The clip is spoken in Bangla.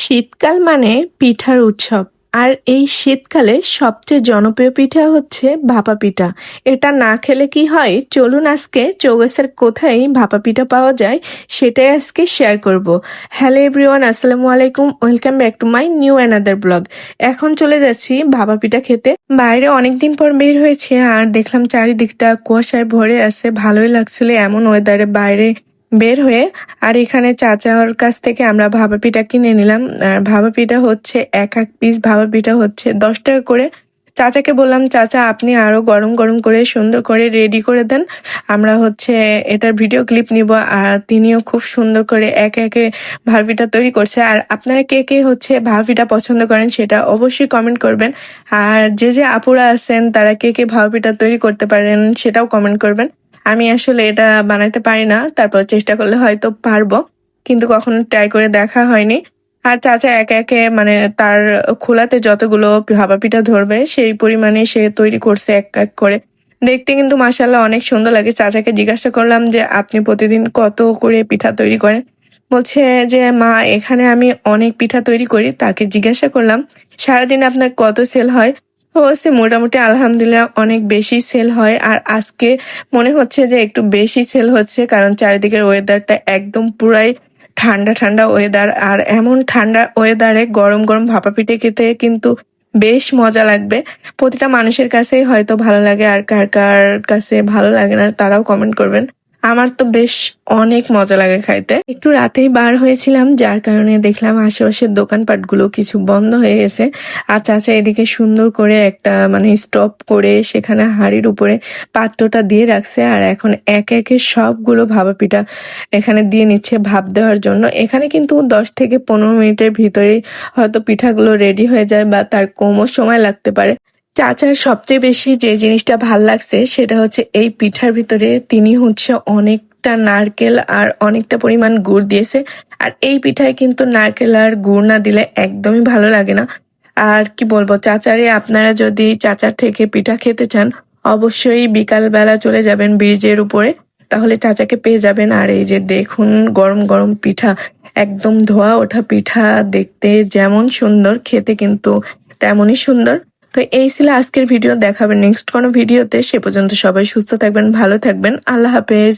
শীতকাল মানে পিঠার উৎসব। আর এই শীতকালে সবচেয়ে জনপ্রিয় পিঠা হচ্ছে ভাপা পিঠা। এটা না খেলে কি হয়, চলুন আজকে চৌগাছার কোথায় ভাপা পিঠা পাওয়া যায় সেটাই আজকে শেয়ার করব। হ্যালো এভরিওয়ান, আসসালামু আলাইকুম, welcome back to my new another blog. এখন চলে যাচ্ছি ভাপা পিঠা খেতে। বাইরে অনেকদিন পর বের হয়েছে আর দেখলাম চারিদিকটা কুয়াশায় ভরে আছে, ভালোই লাগছিল এমন ওয়েদারে বাইরে বের হয়ে। আর এখানে চাচার কাছ থেকে আমরা ভাপা পিঠা কিনে নিলাম। আর ভাপা পিঠা হচ্ছে এক এক পিস ভাপা পিঠা হচ্ছে 10 টাকা করে। চাচাকে বললাম, চাচা আপনি আরো গরম গরম করে সুন্দর করে রেডি করে দেন, আমরা হচ্ছে এটার ভিডিও ক্লিপ নিব। আর তিনিও খুব সুন্দর করে একে একে ভাপা পিঠা তৈরি করছে। আর আপনারা কে কে হচ্ছে ভাপা পিঠা পছন্দ করেন সেটা অবশ্যই কমেন্ট করবেন। আর যে যে আপুরা আছেন তারা কে কে ভাপা পিঠা তৈরি করতে পারেন সেটাও কমেন্ট করবেন। আমি আসলে এটা বানাতে পারি না, তারপর চেষ্টা করলে হয়তো পারবো, কিন্তু কখনো ট্রাই করে দেখা হয়নি। আর চাচা একে একে মানে তার খোলাতে যতগুলো ভাপা পিঠা ধরবে সেই পরিমাণে সে তৈরি করছে এক এক করে। দেখতে কিন্তু মাশাআল্লাহ অনেক সুন্দর লাগে। চাচাকে জিজ্ঞাসা করলাম যে আপনি প্রতিদিন কত করে পিঠা তৈরি করেন? বলছে যে মা, এখানে আমি অনেক পিঠা তৈরি করি। তাকে জিজ্ঞাসা করলাম সারাদিন আপনার কত সেল হয়? বলছে মোটামুটি আলহামদুলিল্লাহ অনেক বেশি সেল হয়। আর আজকে মনে হচ্ছে যে একটু বেশি সেল হচ্ছে, কারণ চারিদিকের ওয়েদারটা একদম পুরাই ঠান্ডা ঠান্ডা ওয়েদার। আর এমন ঠান্ডা ওয়েদারে গরম গরম ভাপা পিঠে খেতে কিন্তু বেশ মজা লাগবে। প্রতিটা মানুষের কাছেই হয়তো ভালো লাগে, আর কার কার কাছে ভালো লাগে না তারাও কমেন্ট করবেন। আমার তো বেশ অনেক মজা লাগে খাইতে। একটু রাতেই বার হয়েছিলাম, যার কারণে দেখলাম আশেপাশের দোকানপাটগুলো কিছু বন্ধ হয়ে গেছে। আর চাচা এদিকে সুন্দর করে একটা মানে স্টপ করে সেখানে হাঁড়ির উপরে পাত্রটা দিয়ে রাখছে। আর এখন একে একে সবগুলো ভাপা পিঠা এখানে দিয়ে নিচ্ছে ভাপ দেওয়ার জন্য। এখানে কিন্তু 10 থেকে 15 মিনিটের ভিতরে হয়তো পিঠাগুলো রেডি হয়ে যায়, বা তার কমও সময় লাগতে পারে। চাচার সবচেয়ে বেশি যে জিনিসটা ভাল লাগছে সেটা হচ্ছে এই পিঠার ভিতরে তিনি হচ্ছে অনেকটা নারকেল আর অনেকটা পরিমাণ গুড় দিয়েছে। আর এই পিঠায় কিন্তু নারকেল আর গুড় না দিলে একদমই ভালো লাগে না। আর কি বলবো, চাচারে আপনারা যদি চাচার থেকে পিঠা খেতে চান অবশ্যই বিকাল বেলা চলে যাবেন ব্রিজের উপরে, তাহলে চাচাকে পেয়ে যাবেন। আর এই যে দেখুন গরম গরম পিঠা, একদম ধোয়া ওঠা পিঠা, দেখতে যেমন সুন্দর খেতে কিন্তু তেমনই সুন্দর। তো এই ছিল আজকের ভিডিও। দেখাবেন নেক্সট কোনো ভিডিওতে। সে পর্যন্ত সবাই সুস্থ থাকবেন, ভালো থাকবেন, আল্লাহ হাফেজ।